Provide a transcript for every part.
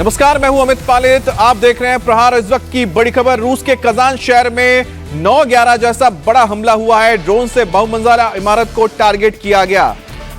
नमस्कार, मैं हूं अमित पालित। आप देख रहे हैं प्रहार। इस वक्त की बड़ी खबर, रूस के कजान शहर में 9/11 जैसा बड़ा हमला हुआ है। ड्रोन से बहुमंजिला इमारत को टारगेट किया गया।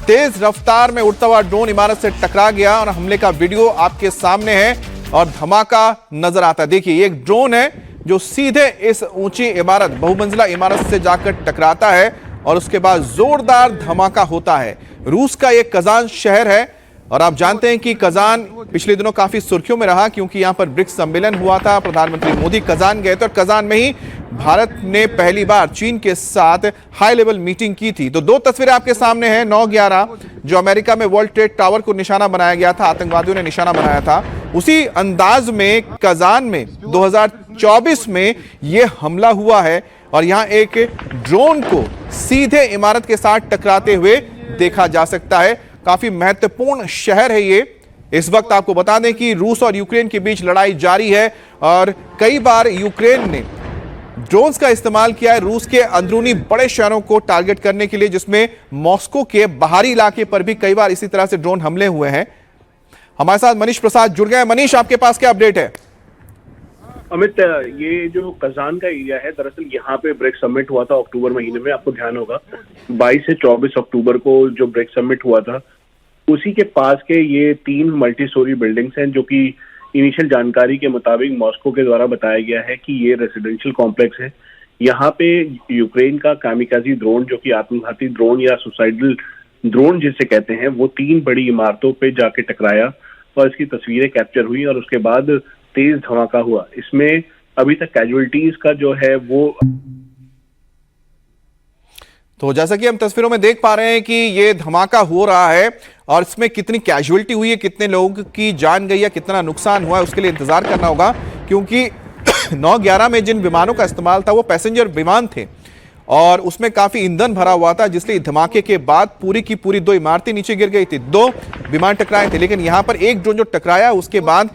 तेज रफ्तार में उड़ता हुआ ड्रोन इमारत से टकरा गया और हमले का वीडियो आपके सामने है और धमाका नजर आता है। देखिए, ये एक ड्रोन है जो सीधे इस ऊंची इमारत, बहुमंजिला इमारत से जाकर टकराता है और उसके बाद जोरदार धमाका होता है। रूस का ये कजान शहर है और आप जानते हैं कि कजान पिछले दिनों काफी सुर्खियों में रहा क्योंकि यहां पर ब्रिक्स सम्मेलन हुआ था। प्रधानमंत्री मोदी कजान गए थे और कजान में ही भारत ने पहली बार चीन के साथ हाई लेवल मीटिंग की थी। तो दो तस्वीरें आपके सामने हैं। 9/11 जो अमेरिका में वर्ल्ड ट्रेड टावर को निशाना बनाया गया था, आतंकवादियों ने निशाना बनाया था, उसी अंदाज में कजान में 2024 में यह हमला हुआ है और यहां एक ड्रोन को सीधे इमारत के साथ टकराते हुए देखा जा सकता है। काफी महत्वपूर्ण शहर है ये। इस वक्त आपको बता दें कि रूस और यूक्रेन के बीच लड़ाई जारी है और कई बार यूक्रेन ने ड्रोन्स का इस्तेमाल किया है रूस के अंदरूनी बड़े शहरों को टारगेट करने के लिए, जिसमें मॉस्को के बाहरी इलाके पर भी कई बार इसी तरह से ड्रोन हमले हुए हैं। हमारे साथ मनीष प्रसाद जुड़ गए। मनीष, आपके पास क्या अपडेट है? अमित, ये जो कजान का एरिया है, दरअसल यहाँ पे ब्रिक्स समिट हुआ था अक्टूबर महीने में। आपको ध्यान होगा 22 से 24 अक्टूबर को जो ब्रिक्स समिट हुआ था, उसी के पास के ये 3 मल्टी स्टोरी बिल्डिंग्स हैं, जो कि इनिशियल जानकारी के मुताबिक मॉस्को के द्वारा बताया गया है कि ये रेजिडेंशियल कॉम्प्लेक्स है। यहाँ पे यूक्रेन का कामिकाजी ड्रोन, जो कि आत्मघाती ड्रोन या सुसाइडल ड्रोन जिसे कहते हैं, वो 3 बड़ी इमारतों पे जाके टकराया और इसकी तस्वीरें कैप्चर हुई और उसके बाद तेज धमाका हुआ। इसमें अभी तक कैजुअलिटीज का जो है वो, तो जैसा कि हम तस्वीरों में देख पा रहे हैं कि ये धमाका हो रहा है और इसमें कितनी कैजुअलिटी हुई है, कितने लोगों की जान गई है, कितना नुकसान हुआ है, उसके लिए इंतजार करना होगा क्योंकि 9/11 में जिन विमानों का इस्तेमाल था वो पैसेंजर विमान थे और उसमें काफी ईंधन भरा हुआ था, जिसलिए धमाके के बाद पूरी की पूरी 2 इमारतें नीचे गिर गई थी, 2 विमान टकराए थे। लेकिन यहां पर एक ड्रोन जो टकराया उसके बाद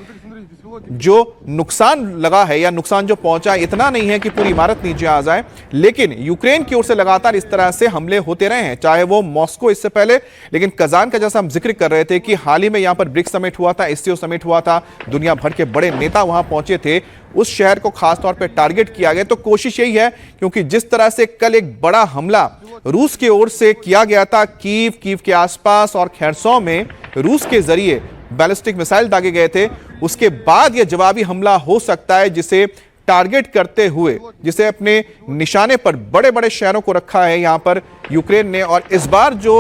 जो नुकसान लगा है या नुकसान जो पहुंचा, इतना नहीं है कि पूरी इमारत नीचे आ जाए। लेकिन यूक्रेन की ओर से लगातार इस तरह से हमले होते रहे हैं, चाहे वो मॉस्को इससे पहले, लेकिन कजान का जैसा हम जिक्र कर रहे थे कि हाल ही में यहां पर ब्रिक्स समिट हुआ था, एससीओ समिट हुआ था, दुनिया भर के बड़े नेता वहां पहुंचे थे, उस शहर को खासतौर पर टारगेट किया गया। तो कोशिश यही है, क्योंकि जिस तरह से कल एक बड़ा हमला रूस की ओर से किया गया था कीव के आसपास और खेरसों में रूस के जरिए बैलिस्टिक मिसाइल दागे गए थे, उसके बाद यह जवाबी हमला हो सकता है जिसे टारगेट करते हुए, जिसे अपने निशाने पर बड़े बड़े शहरों को रखा है यहां पर यूक्रेन ने। और इस बार जो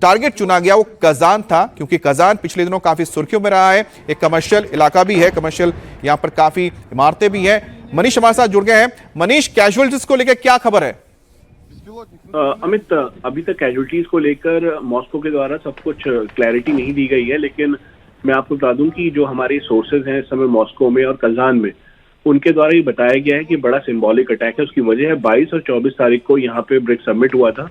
टारगेट चुना गया वो कजान था क्योंकि कजान पिछले दिनों काफी सुर्खियों में रहा है, एक कमर्शियल इलाका भी है, कमर्शियल यहां पर काफी इमारतें भी हैं। मनीष हमारे साथ जुड़ गए हैं। मनीष, कैजुअलिटीज को लेकर क्या खबर है? अमित, अभी तक कैजुअलिटीज को लेकर मॉस्को के द्वारा सब कुछ क्लैरिटी नहीं दी गई है, लेकिन मैं आपको बता दूं कि जो हमारे सोर्सेज हैं इस समय मॉस्को में और कजान में, उनके द्वारा ये बताया गया है कि बड़ा सिंबॉलिक अटैक है। उसकी वजह है 22 और 24 तारीख को यहाँ पे ब्रिक्स समिट हुआ था,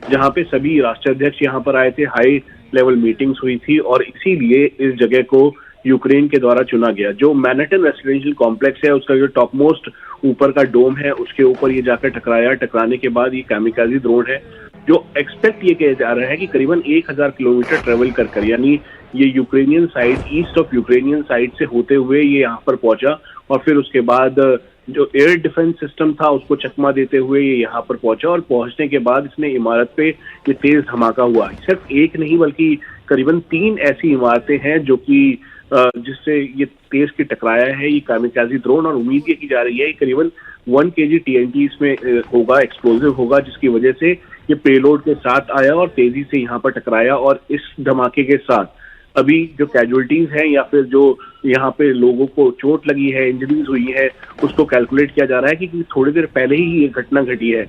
जहाँ पे सभी राष्ट्राध्यक्ष यहाँ पर आए थे, हाई लेवल मीटिंग्स हुई थी और इसीलिए इस जगह को यूक्रेन के द्वारा चुना गया। जो मैनहट्टन रेसिडेंशियल कॉम्प्लेक्स है, उसका जो टॉप मोस्ट ऊपर का डोम है, उसके ऊपर ये जाकर टकराया। टकराने के बाद ये कामिकाजी ड्रोन है, जो एक्सपेक्ट ये किया जा रहा है कि करीबन 1000 किलोमीटर ट्रेवल कर यानी ये Ukrainian side, east of Ukrainian side से होते हुए ये यहाँ पर पहुंचा और फिर उसके बाद जो एयर डिफेंस सिस्टम था उसको चकमा देते हुए ये यहाँ पर पहुंचा और पहुंचने के बाद इसने इमारत पे ये तेज धमाका हुआ। सिर्फ एक नहीं बल्कि करीबन 3 ऐसी इमारतें हैं जो कि जिससे ये तेज के टकराया है ये कामिकाजी ड्रोन, और उम्मीद ये की जा रही है करीबन 1 kg TNT इसमें होगा, एक्सप्लोजिव होगा, जिसकी वजह से ये पेलोड के साथ आया और तेजी से यहाँ पर टकराया। और इस धमाके के साथ अभी जो कैजुअलिटीज हैं या फिर जो यहाँ पे लोगों को चोट लगी है, इंजरीज हुई है, उसको कैलकुलेट किया जा रहा है कि थोड़ी देर पहले ही ये घटना घटी है।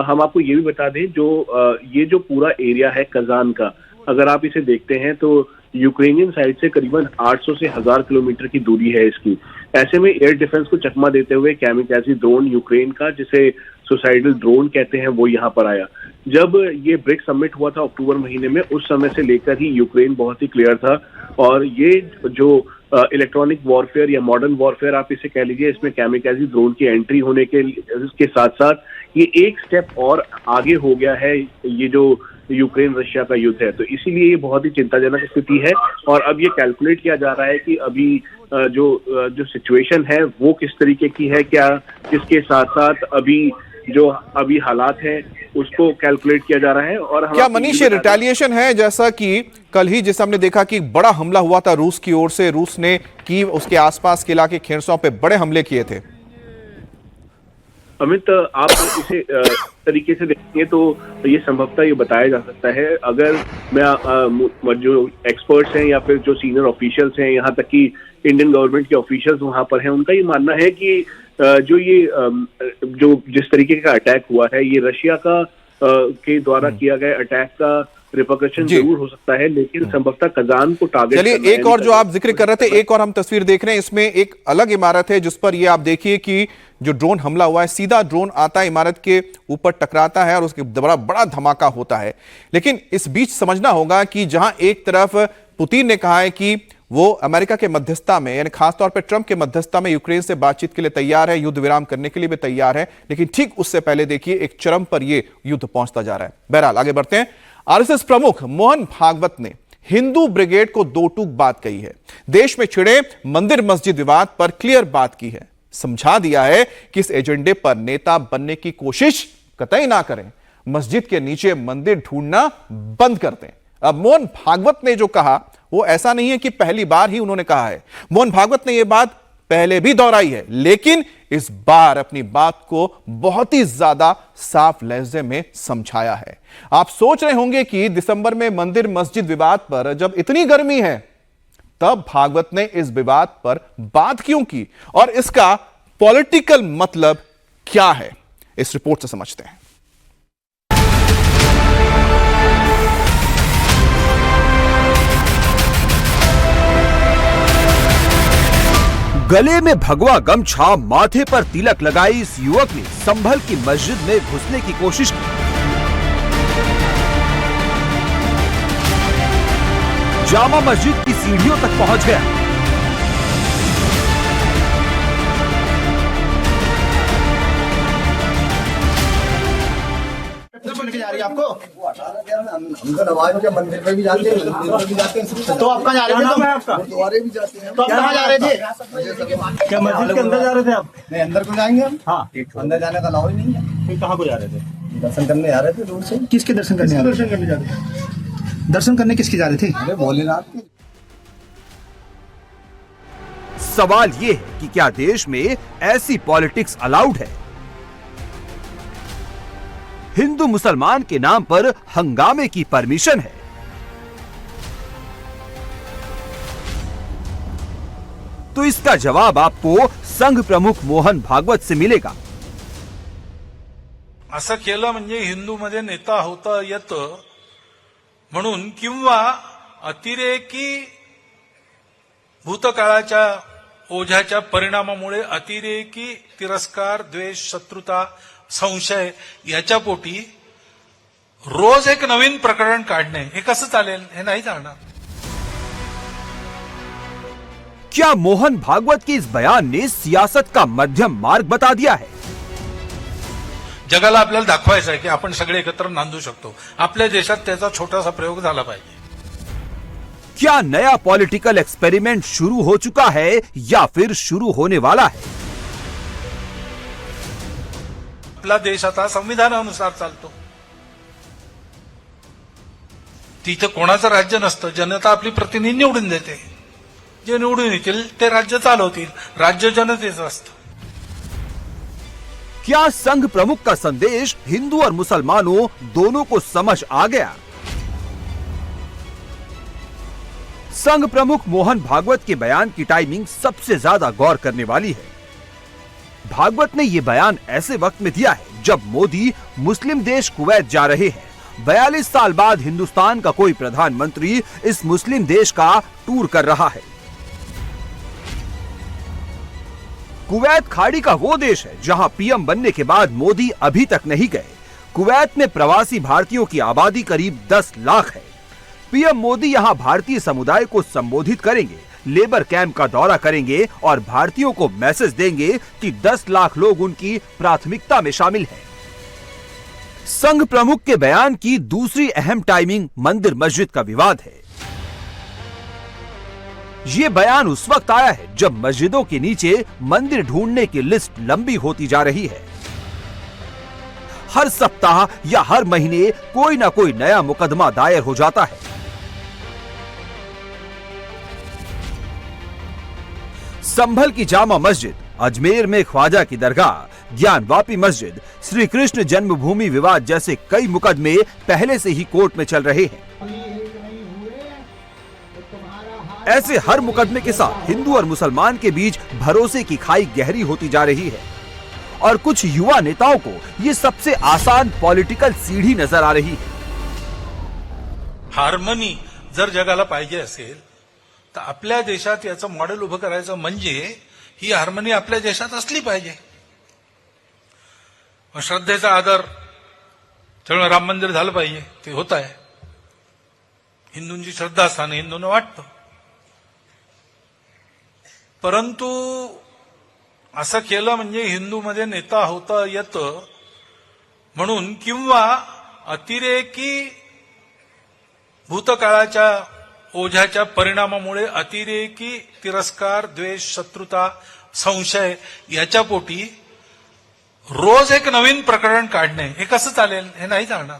हम आपको ये भी बता दें, ये जो पूरा एरिया है कजान का, अगर आप इसे देखते हैं तो यूक्रेनियन साइड से करीबन 800 से 1000 किलोमीटर की दूरी है इसकी। ऐसे में एयर डिफेंस को चकमा देते हुए कैमिकाजी ड्रोन यूक्रेन का, जिसे सुसाइडल ड्रोन कहते हैं, वो यहाँ पर आया। जब ये ब्रिक्स समिट हुआ था अक्टूबर महीने में, उस समय से लेकर ही यूक्रेन बहुत ही क्लियर था और ये जो इलेक्ट्रॉनिक वॉरफेयर या मॉडर्न वॉरफेयर आप इसे कह लीजिए, इसमें कैमिकाजी ड्रोन की एंट्री होने के साथ साथ ये एक स्टेप और आगे हो गया है। ये जो यूक्रेन रशिया का युद्ध है। तो इसीलिए ये बहुत ही चिंताजनक स्थिति है और अब ये कैलकुलेट किया जा रहा है कि अभी जो सिचुएशन है वो किस तरीके की है, क्या इसके साथ साथ अभी हालात है उसको कैलकुलेट किया जा रहा है। और क्या मनीष ये रिटेलिएशन है, जैसा कि कल ही जिस हमने देखा कि बड़ा हमला हुआ था रूस की ओर से, रूस ने कीव उसके आसपास के इलाके खेरसों पे बड़े हमले किए थे? अमित, आप इसे तरीके से देखेंगे तो ये संभवतः ये बताया जा सकता है, अगर मैं जो एक्सपर्ट्स हैं या फिर जो सीनियर ऑफिशियल्स हैं, यहाँ तक कि इंडियन गवर्नमेंट के ऑफिशियल्स वहां पर हैं, उनका ये मानना है कि जो जिस तरीके का अटैक हुआ है ये रशिया के द्वारा किया गया अटैक का रिपरकशन जरूर हो सकता है, लेकिन संभवतः कजान को टारगेट। चलिए एक और जो आप जिक्र कर रहे थे, एक और हम तस्वीर देख रहे हैं, इसमें एक अलग इमारत है जिस पर ये आप देखिए कि जो ड्रोन हमला हुआ है, सीधा ड्रोन आता है, इमारत के ऊपर टकराता है और उसके बड़ा धमाका होता है। लेकिन इस बीच समझना होगा कि जहां एक तरफ पुतिन ने कहा है कि वो अमेरिका के मध्यस्थता में, यानी खासतौर पर ट्रंप के मध्यस्थता में यूक्रेन से बातचीत के लिए तैयार है, युद्ध विराम करने के लिए भी तैयार है, लेकिन ठीक उससे पहले देखिए एक चरम पर यह युद्ध पहुंचता जा रहा है। बहरहाल आगे बढ़ते हैं। आरएसएस प्रमुख मोहन भागवत ने हिंदू ब्रिगेड को दो टूक बात कही है। देश में छिड़े मंदिर मस्जिद विवाद पर क्लियर बात की है, समझा दिया है कि इस एजेंडे पर नेता बनने की कोशिश कतई ना करें, मस्जिद के नीचे मंदिर ढूंढना बंद कर दें। अब मोहन भागवत ने जो कहा वो ऐसा नहीं है कि पहली बार ही उन्होंने कहा है, मोहन भागवत ने यह बात पहले भी दोहराई है, लेकिन इस बार अपनी बात को बहुत ही ज्यादा साफ लहजे में समझाया है। आप सोच रहे होंगे कि दिसंबर में मंदिर मस्जिद विवाद पर जब इतनी गर्मी है तब भागवत ने इस विवाद पर बात क्यों की और इसका पॉलिटिकल मतलब क्या है, इस रिपोर्ट से समझते हैं। गले में भगवा गमछा, माथे पर तिलक लगाई इस युवक ने संभल की मस्जिद में घुसने की कोशिश की। जामा मस्जिद की सीढ़ियों तक पहुंच गया। जा रही है आपको? हम तो नवाज के मंदिर पे भी जाते हैं, मंदिर पे भी जाते हैं। तो आप कहाँ जा रहे थे? गुरुद्वारे भी जाते हैं। तो आप कहाँ जा रहे थे? क्या मस्जिद के अंदर जा रहे थे आप? नहीं, अंदर को जाएंगे हम। हाँ, अंदर जाने का अलाउ ही नहीं है। फिर कहाँ को जा रहे थे? दर्शन करने जा रहे थे दूर से। किसके दर्शन करने? दर्शन करने जा रहे थे। दर्शन करने किसके जा रहे थे? अरे भोलेनाथ के। सवाल ये है कि क्या देश में ऐसी पॉलिटिक्स अलाउड है? हिंदू मुसलमान के नाम पर हंगामे की परमिशन है। तो इसका जवाब आपको संघ प्रमुख मोहन भागवत से मिलेगा। असं केलं म्हणजे हिंदूमध्ये नेता होता येतं म्हणून, किंवा अतिरेकी भूतकाळाच्या ओझ्याच्या परिणामामुळे अतिरेकी तिरस्कार, द्वेष, शत्रुता, संशय याच्या पोटी रोज एक नवीन प्रकरण काढणे हे कसं चालेल? हे नाही चालणार। क्या मोहन भागवत के इस बयान ने सियासत का मध्यम मार्ग बता दिया है? जगाला आपल्याला दाखवायचं आहे की आपण सगळे एकत्र नांदू शकतो। आपल्या देशात त्याचा छोटासा प्रयोग झाला पाहिजे। क्या नया पॉलिटिकल एक्सपेरिमेंट शुरू हो चुका है या फिर शुरू होने वाला है? आपला देश आता संविधानानुसार चालतो। तिथं कोणाचं राज्य नसतं, जनता आपली प्रतिनिधी निवडून देते, जे निवडून येतील ते राज्य चालवतील, राज्य जनतेचं असतं। क्या संघ प्रमुख का संदेश हिंदू और मुसलमानों दोनों को समझ आ गया? संघ प्रमुख मोहन भागवत के बयान की टाइमिंग सबसे ज्यादा गौर करने वाली है। भागवत ने यह बयान ऐसे वक्त में दिया है जब मोदी मुस्लिम देश कुवैत जा रहे हैं। 42 साल बाद हिंदुस्तान का कोई प्रधानमंत्री इस मुस्लिम देश का टूर कर रहा है। कुवैत खाड़ी का वो देश है जहां पीएम बनने के बाद मोदी अभी तक नहीं गए। कुवैत में प्रवासी भारतीयों की आबादी करीब 10 लाख है। पीएम मोदी यहां भारतीय समुदाय को संबोधित करेंगे, लेबर कैंप का दौरा करेंगे और भारतीयों को मैसेज देंगे कि 10 लाख लोग उनकी प्राथमिकता में शामिल हैं। संघ प्रमुख के बयान की दूसरी अहम टाइमिंग मंदिर मस्जिद का विवाद है। ये बयान उस वक्त आया है जब मस्जिदों के नीचे मंदिर ढूंढने की लिस्ट लंबी होती जा रही है। हर सप्ताह या हर महीने कोई ना कोई नया मुकदमा दायर हो जाता है। संभल की जामा मस्जिद, अजमेर में ख्वाजा की दरगाह, ज्ञानवापी मस्जिद, श्री कृष्ण जन्मभूमि विवाद जैसे कई मुकदमे पहले से ही कोर्ट में चल रहे हैं। ऐसे हर मुकदमे के साथ हिंदू और मुसलमान के बीच भरोसे की खाई गहरी होती जा रही है और कुछ युवा नेताओं को ये सबसे आसान पॉलिटिकल सीढ़ी नजर आ रही है। हार्मनी जर जगाला पाहिजे असेल तर आपल्या देशात याचं मॉडेल उभं करायचं म्हणजे ही हार्मनी आपल्या देशात असली पाहिजे। श्रद्धेचा आदर, त्यामुळे राम मंदिर झालं पाहिजे, ते होत आहे। हिंदूंची श्रद्धास्थान हिंदूंना वाटतं, परंतु असं केलं म्हणजे हिंदूमध्ये नेता होता येतं म्हणून किंवा अतिरेकी भूतकाळाच्या ओझ्याच्या परिणामामुळे अतिरेकी तिरस्कार, द्वेष, शत्रुता, संशय याच्या पोटी रोज एक नवीन प्रकरण काढणे हे कसं चालेल? हे नाही चालणार।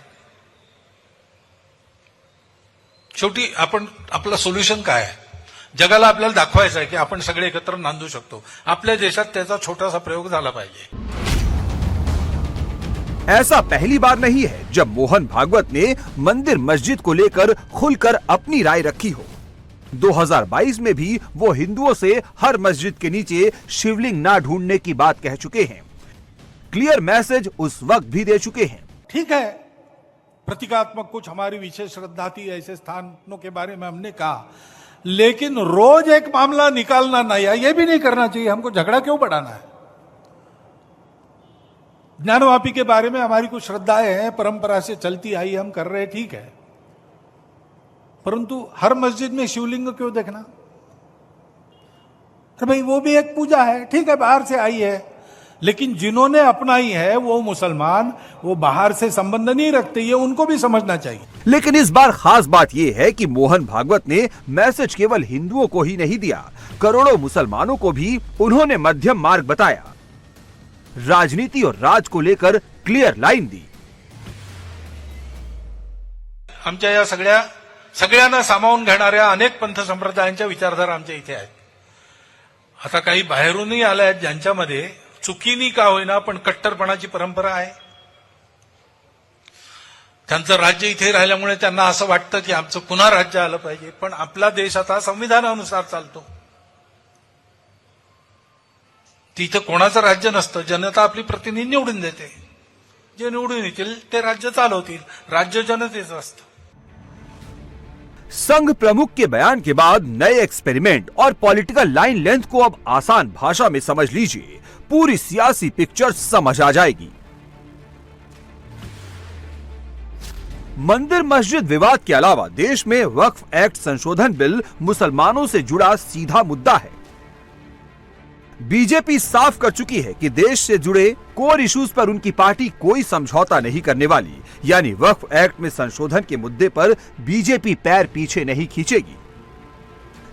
शेवटी आपण आपलं सोल्युशन काय आहे? जगाला आपल्याला दाखवायचं आहे की आपण सगळे एकत्र नांदू शकतो। आपल्या देशात त्याचा छोटासा प्रयोग झाला पाहिजे। ऐसा पहली बार नहीं है जब मोहन भागवत ने मंदिर मस्जिद को लेकर खुलकर अपनी राय रखी हो। 2022 में भी वो हिंदुओं से हर मस्जिद के नीचे शिवलिंग ना ढूंढने की बात कह चुके हैं। क्लियर मैसेज उस वक्त भी दे चुके हैं। ठीक है, प्रतीकात्मक कुछ हमारी विशेष श्रद्धा थी, ऐसे स्थानों के बारे में हमने कहा, लेकिन रोज एक मामला निकालना नहीं है, ये भी नहीं करना चाहिए। हमको झगड़ा क्यों बढ़ाना है? ज्ञानवापी के बारे में हमारी कुछ श्रद्धाएं हैं, परंपरा से चलती आई, हम कर रहे, ठीक है, परंतु हर मस्जिद में शिवलिंग क्यों देखना? अरे भाई वो भी एक पूजा है, ठीक है, बाहर से आई है, लेकिन जिन्होंने अपनाई है वो मुसलमान, वो बाहर से संबंध नहीं रखते, ये उनको भी समझना चाहिए। लेकिन इस बार खास बात यह है कि मोहन भागवत ने मैसेज केवल हिंदुओं को ही नहीं दिया, करोड़ों मुसलमानों को भी उन्होंने मध्यम मार्ग बताया, राजनीति और राज को लेकर क्लियर लाइन दी। आमच्या या सगळ्यांना सामावून घेणाऱ्या अनेक पंथ संप्रदायांच्या विचारधारा आमच्या इथे आहेत। आता काही बाहेरूनही आल्या आहेत ज्यांच्यामध्ये चुकीनी का होईना पण कट्टरपणाची परंपरा आहे। त्यांचं राज्य इथे राहिल्यामुळे त्यांना असं वाटतं की आमचं पुन्हा राज्य आलं पाहिजे, पण आपला देश आता संविधानानुसार चालतो। तिथे कोणाचं राज्य नसतं, जनता आपली प्रतिनिधी निवडून देते, जे निवडून येतील ते राज्य चालवतील, राज्य जनतेचं असतं। संघ प्रमुख के बयान के बाद नए एक्सपेरिमेंट और पॉलिटिकल लाइन लेंथ को अब आसान भाषा में समझ लीजिए, पूरी सियासी पिक्चर समझ आ जाएगी। मंदिर मस्जिद विवाद के अलावा देश में वक्फ एक्ट संशोधन बिल मुसलमानों से जुड़ा सीधा मुद्दा है। बीजेपी साफ कर चुकी है कि देश से जुड़े कोर इश्यूज पर उनकी पार्टी कोई समझौता नहीं करने वाली, यानी वक्फ एक्ट में संशोधन के मुद्दे पर बीजेपी पैर पीछे नहीं खींचेगी।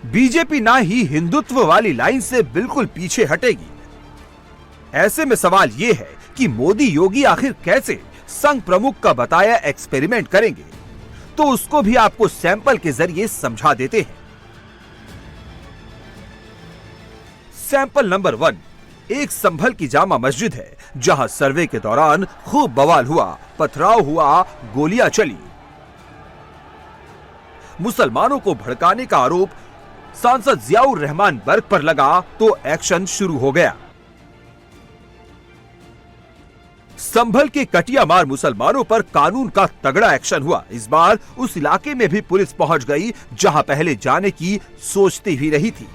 बीजेपी ना ही हिंदुत्व वाली लाइन से बिल्कुल पीछे हटेगी। ऐसे में सवाल यह है कि मोदी योगी आखिर कैसे संघ प्रमुख का बताया एक्सपेरिमेंट करेंगे, तो उसको भी आपको सैंपल के जरिए समझा देते हैं। सैंपल नंबर 1 एक संभल की जामा मस्जिद है, जहां सर्वे के दौरान खूब बवाल हुआ, पथराव हुआ, गोलियां चली। मुसलमानों को भड़काने का आरोप सांसद जियाउर रहमान बर्ग पर लगा तो एक्शन शुरू हो गया। संभल के कटिया मार मुसलमानों पर कानून का तगड़ा एक्शन हुआ। इस बार उस इलाके में भी पुलिस पहुंच गई जहां पहले जाने की सोचती ही रही थी।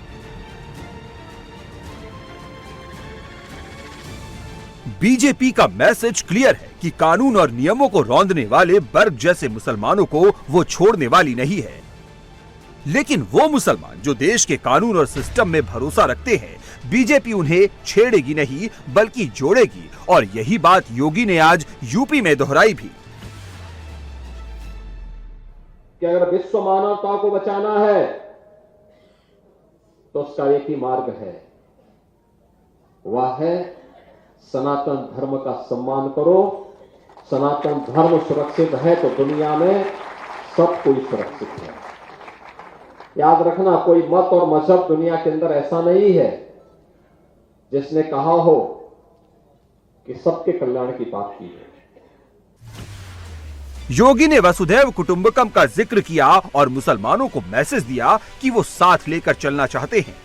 बीजेपी का मैसेज क्लियर है कि कानून और नियमों को रौंदने वाले बर्ग जैसे मुसलमानों को वो छोड़ने वाली नहीं है। लेकिन वो मुसलमान जो देश के कानून और सिस्टम में भरोसा रखते हैं, बीजेपी उन्हें छेड़ेगी नहीं बल्कि जोड़ेगी। और यही बात योगी ने आज यूपी में दोहराई भी। कि अगर विश्व मानवता को बचाना है तो उसका एक ही मार्ग है, वह है सनातन धर्म का सम्मान करो। सनातन धर्म सुरक्षित है तो दुनिया में सब कोई सुरक्षित है। याद रखना, कोई मत और मजहब दुनिया के अंदर ऐसा नहीं है जिसने कहा हो कि सबके कल्याण की बात की है। योगी ने वसुधैव कुटुंबकम का जिक्र किया और मुसलमानों को मैसेज दिया कि वो साथ लेकर चलना चाहते हैं।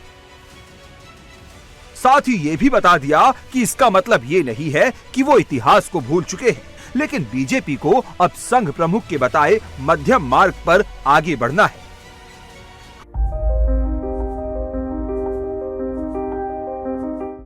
साथ ही ये भी बता दिया कि इसका मतलब ये नहीं है कि वो इतिहास को भूल चुके हैं, लेकिन बीजेपी को अब संघ प्रमुख के बताए मध्यम मार्ग पर आगे बढ़ना है।